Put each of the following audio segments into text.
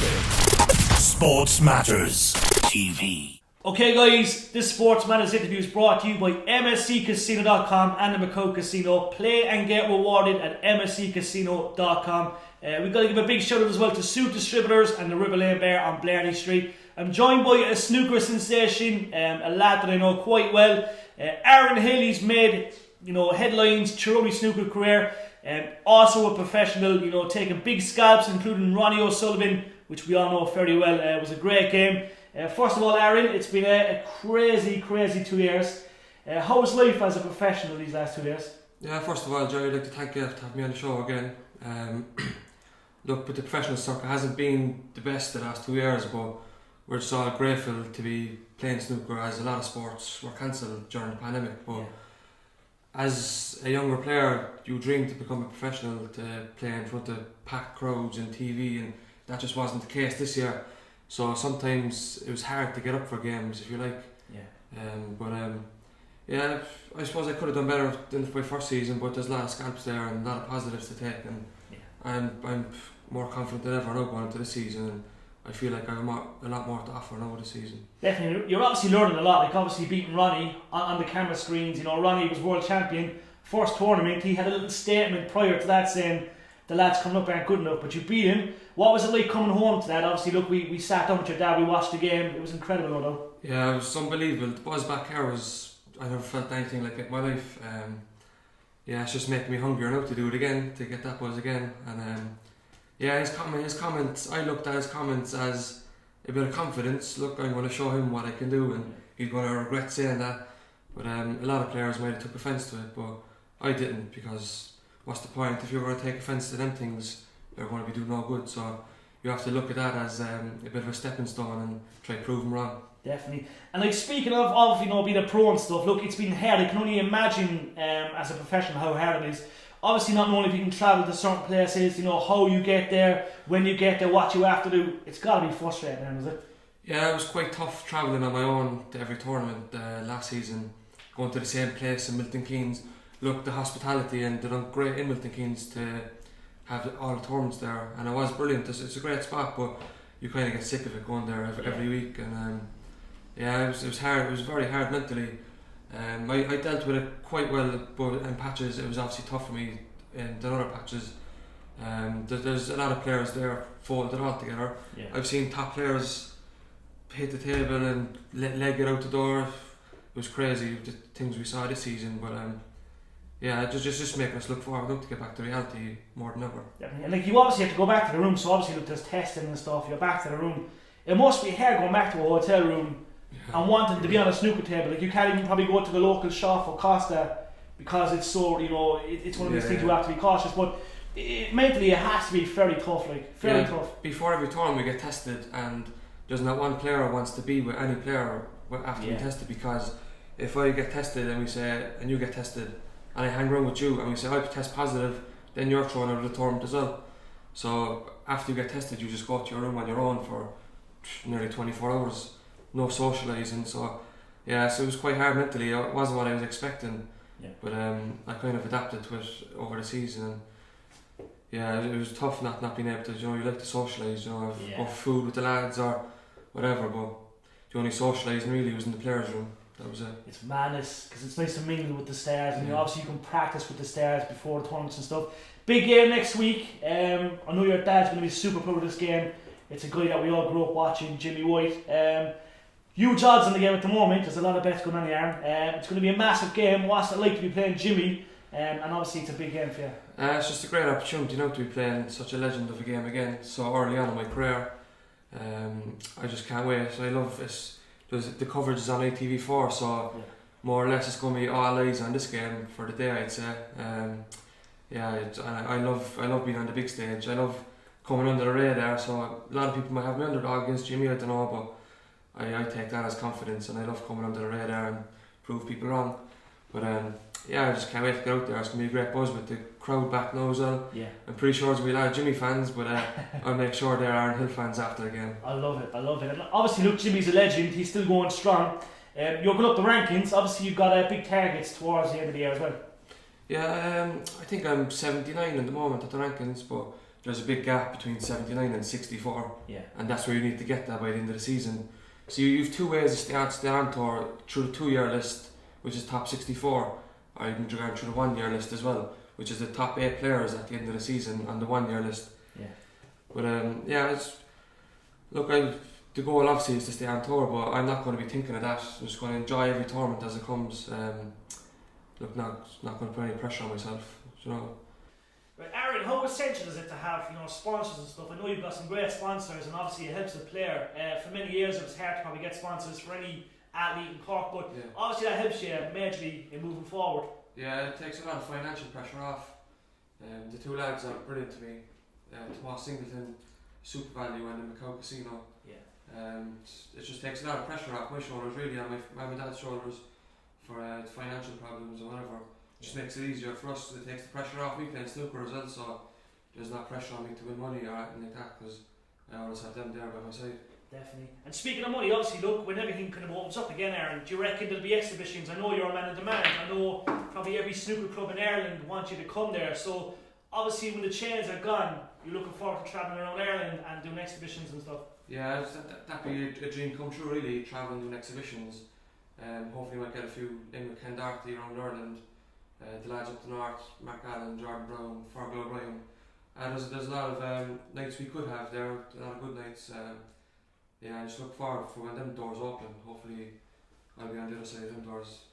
Sports Matters TV. Okay guys, this Sports Matters interview is brought to you by MSCCasino.com and the Macau Casino. Play and get rewarded at MSCCasino.com. We've got to give a big shout out as well to Suit Distributors and the River Lane Bar on Blarney Street. I'm joined by a snooker sensation, a lad that I know quite well. Aaron Hill, he's made headlines throughout his snooker career. Also a professional, taking big scalps, including Ronnie O'Sullivan, which we all know fairly well. It was a great game. First of all, Aaron, it's been a crazy 2 years. How was life as a professional these last 2 years? Yeah, first of all, Jerry, I'd like to thank you for having me on the show again. Look, but the professional circuit hasn't been the best the last 2 years, but we're just all grateful to be playing snooker, as a lot of sports were cancelled during the pandemic. But as a younger player, you dream to become a professional, to play in front of packed crowds and TV, and that just wasn't the case this year. So sometimes it was hard to get up for games, if you like. I suppose I could have done better than my first season, but there's a lot of scalps there and a lot of positives to take, and I'm more confident than ever now going into the season, and I feel like I have a lot more to offer now this season. Definitely, you're obviously learning a lot. Like obviously beating Ronnie on the camera screens. Ronnie was World Champion, first tournament. He had a little statement prior to that saying the lads coming up aren't good enough, but you beat him. What was it like coming home to that? Obviously, look, we sat down with your dad, we watched the game. It was incredible, though. Yeah, it was unbelievable. The buzz back here I never felt anything like it in my life. It's just making me hungrier now to do it again, to get that buzz again. And his comments, I looked at his comments as a bit of confidence. Look, I'm going to show him what I can do, and he's going to regret saying that. But a lot of players might have took offence to it, but I didn't, because what's the point? If you're going to take offence to them things, they're going to be doing no good. So you have to look at that as a bit of a stepping stone and try to prove them wrong. Definitely. And like speaking of being a pro and stuff, look, it's been hard. I can only imagine as a professional how hard it is. Obviously not knowing if you can travel to certain places, how you get there, when you get there, what you have to do. It's got to be frustrating, is it? Yeah, it was quite tough travelling on my own to every tournament last season, going to the same place in Milton Keynes. Look, the hospitality, and they're done great in Milton Keynes to have all the tournaments there, and it was brilliant. It's a great spot, but you kind of get sick of it going there every week, and it was hard. It was very hard mentally. I dealt with it quite well, but in patches it was obviously tough for me. In the other patches, there's a lot of players there folded all together. I've seen top players hit the table and leg it out the door. It was crazy, the things we saw this season, but just making us look forward to get back to reality more than ever. Definitely. And like, you obviously have to go back to the room, so obviously look, there's testing and stuff. You're back to the room. It must be hard going back to a hotel room and wanting to be on a snooker table. Like, you can't even probably go to the local shop or Costa because it's so, it's one of these things you have to be cautious. But mentally it has to be very tough, tough. Before every tournament we get tested, and there's not one player who wants to be with any player after being tested, because if I get tested and you get tested and I hang around with you and we say I test positive, then you're thrown out of the tournament as well. So after you get tested, you just go to your room on your own for nearly 24 hours, no socialising. So it was quite hard mentally. It wasn't what I was expecting, but I kind of adapted to it over the season. And it was tough not being able to, you like to socialise, go for food with the lads or whatever, but the only socialising really was in the players' room. That was it. It's madness, because it's nice to mingle with the stars, and obviously you can practice with the stars before the tournaments and stuff. Big game next week. I know your dad's going to be super proud of this game. It's a guy that we all grew up watching, Jimmy White. Huge odds on the game at the moment. There's a lot of bets going on the arm. It's going to be a massive game. What's it like to be playing Jimmy? And obviously it's a big game for you. It's just a great opportunity to be playing such a legend of a game again so early on in my career. I just can't wait. I love this. The coverage is on ITV4, so more or less it's going to be all eyes on this game for the day, I'd say. I love being on the big stage. I love coming under the radar. So a lot of people might have me underdog against Jimmy, I don't know, but I take that as confidence, and I love coming under the radar and prove people wrong. But I just can't wait to get out there. It's going to be a great buzz with the crowd back now as well. I'm pretty sure there's going to be a lot of Jimmy fans, but I'll make sure there are Hill fans after the game. I love it. And obviously, look, Jimmy's a legend. He's still going strong. You're going up the rankings. Obviously, you've got big targets towards the end of the year as well. I think I'm 79 at the moment at the rankings, but there's a big gap between 79 and 64, Yeah. and that's where you need to get that by the end of the season. So you have two ways to stay on tour: through the 2-year list, which is top 64, or you can go through the 1-year list as well, which is the top 8 players at the end of the season on the 1-year list. Yeah. But the goal obviously is to stay on tour, but I'm not going to be thinking of that. I'm just going to enjoy every tournament as it comes. Not going to put any pressure on myself, you know. Right, Aaron, how essential is it to have sponsors and stuff? I know you've got some great sponsors, and obviously it helps the player. For many years it was hard to probably get sponsors for any athlete in Cork, but obviously that helps you majorly in moving forward. Yeah, it takes a lot of financial pressure off. The two lads are brilliant to me. Tomas Singleton, Super Value, and the Macau Casino. Yeah. It just takes a lot of pressure off my shoulders, really, and my mum and dad's shoulders for financial problems or whatever. It just makes it easier for us. It takes the pressure off me playing snooker as well, so there's not pressure on me to win money or anything like that, because I always have them there by my side. Definitely. And speaking of money, obviously, look, when everything kind of opens up again, Aaron, do you reckon there'll be exhibitions? I know you're a man of demand. I know probably every snooker club in Ireland wants you to come there. So obviously, when the chains are gone, you're looking forward to travelling around Ireland and doing exhibitions and stuff. Yeah, that'd be a dream come true, really, travelling, doing exhibitions. Hopefully, we might get a few in with Ken Doherty around Ireland. The lads up the north, Mark Allen, Jordan Brown, Fergal O'Brien. There's a lot of nights we could have there, a lot of good nights. I just look forward for when them doors open. Hopefully I'll be on the other side of them doors.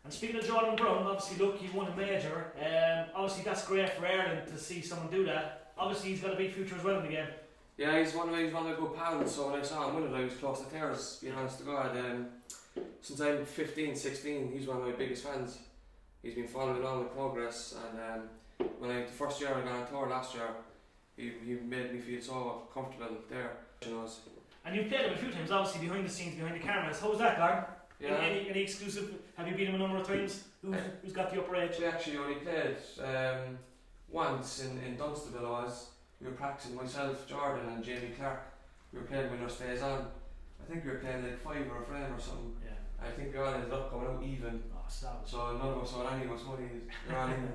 And speaking of Jordan Brown, obviously look, he won a major. Obviously that's great for Ireland to see someone do that. Obviously he's got a big future as well in the game. Yeah, he's one of my good pals, so when I saw him winning I was close to tears, being honest to God. Since I'm 15, 16, he's one of my biggest fans. He's been following along with progress, and the first year I got on tour last year, he made me feel so comfortable there. You know. And you've played him a few times, obviously behind the scenes, behind the cameras. How's that gone? Yeah. Any exclusive? Have you beat him a number of times? Who's got the upper edge? We actually only played once in Dunstable. We were practicing, myself, Jordan and Jamie Clark. We were playing Winner Stays On. I think we were playing like 5 or a frame or something. Yeah. I think we all ended up coming out even. Oh, savage. So none of us had any of us money. They're all even.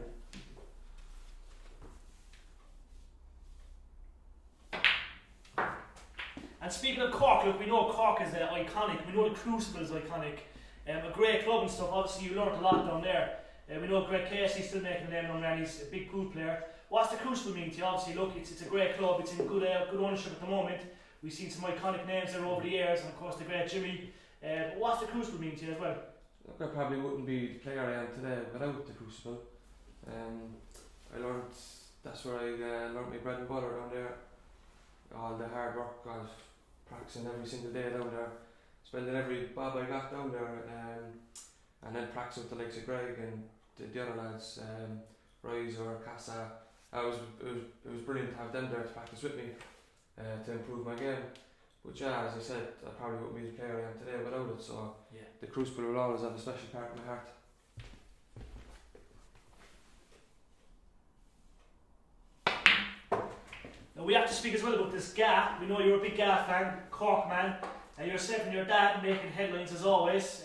And speaking of Cork, look, we know Cork is iconic. We know the Crucible is iconic. A great club and stuff. Obviously, you learned a lot down there. We know Greg Casey's still making a name down there, and he's a big pool player. What's the Crucible mean to you? Obviously, look, it's a great club. It's in good ownership at the moment. We've seen some iconic names there over the years, and of course the great Jimmy. But what's the Crucible mean to you as well? Look, I probably wouldn't be the player I am today without the Crucible. That's where I learned my bread and butter down there. All the hard work, I was practicing every single day down there, spending every bob I got down there, and then practicing with the likes of Greg and the other lads, Rise or Casa. It was brilliant to have them there to practice with me, to improve my game. But yeah, as I said, I probably wouldn't be the player I am today without it, so the Crucible will always have a special part in my heart. Now we have to speak as well about this GA. We know you're a big GA fan, Corkman, and yourself and your dad making headlines as always.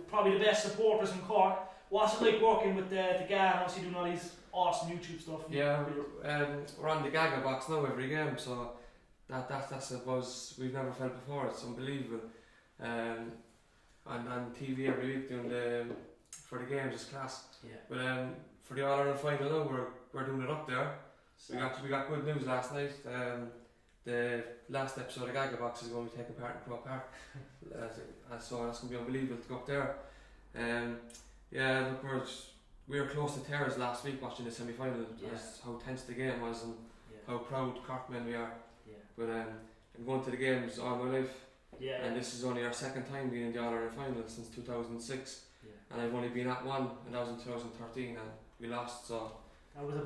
Probably the best supporters in Cork. What's it like working with the GA and obviously doing all these awesome YouTube stuff? Yeah, we're on the Gaga box now every game, so that's a buzz we've never felt before. It's unbelievable. On TV every week doing for the games is class. Yeah. But for the All Ireland final now, we're doing it up there. We got good news last night. The last episode of Gaga Box is going to be taking part in Croke Park, so that's going to be unbelievable to go up there. Look, we were close to tears last week watching the semi-final. How tense the game was and how proud Corkmen we are. But I'm going to the games all my life, and this is only our second time being in the All Ireland final since 2006, and I've only been at one, and that was in 2013, and we lost. So.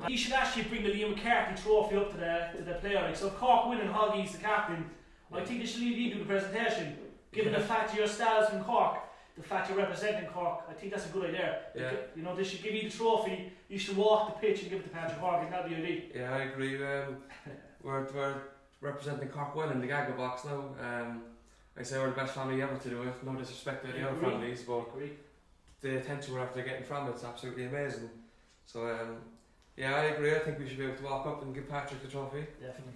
You should actually bring the Liam McCarthy trophy up to the player. Like, so if Cork win and Hoggy's the captain, I think they should leave you to do the presentation. Given the fact you're stars from Cork, the fact you're representing Cork, I think that's a good idea. You know, they should give you the trophy. You should walk the pitch and give it to Patrick Horgan. That'd be ideal. Yeah, I agree. We're representing Cork well in the Gaga box now. I say we're the best family ever to do it. No disrespect to the other families, but the attention we're after getting from it's absolutely amazing. So yeah, I agree. I think we should be able to walk up and give Patrick the trophy. Definitely.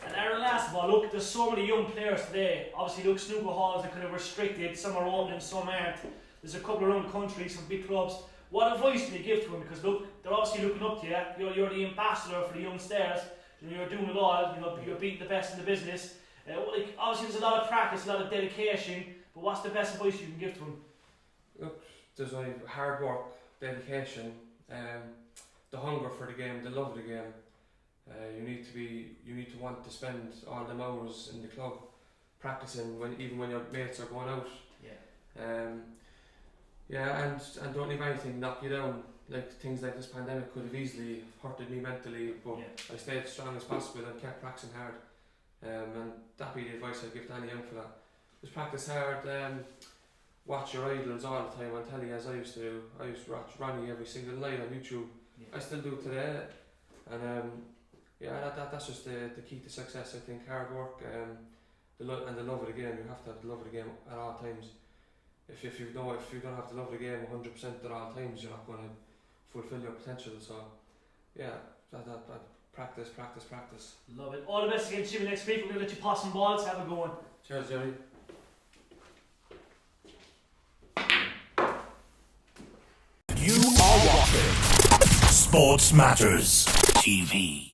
And Aaron, last of all, look, there's so many young players today. Obviously, look, snooker halls are kind of restricted. Some are open and some aren't. There's a couple around the country, some big clubs. What advice can you give to them? Because look, they're obviously looking up to you. You're the ambassador for the young stars. You're doing it all. You're beating the best in the business. Like, obviously, there's a lot of practice, a lot of dedication. But what's the best advice you can give to them? Look, there's only hard work, dedication, the hunger for the game, the love of the game. You need to want to spend all them hours in the club practicing even when your mates are going out. Yeah. And don't leave anything knock you down. Like things like this pandemic could have easily hurted me mentally, but I stayed as strong as possible and kept practicing hard. And that'd be the advice I'd give to any young fella. Just practice hard. Watch your idols all the time on telly, as I used to do. I used to watch Ronnie every single night on YouTube. I still do today. And that's just the key to success. I think hard work and the love of the game. You have to have the love of the game at all times. If you don't have the love of the game 100% at all times, you're not going to fulfill your potential. So yeah, that practice. Love it. All the best against Jimmy next week. We're going to let you pass some balls. Have a good one. Cheers, Jerry. You are watching Sports Matters TV.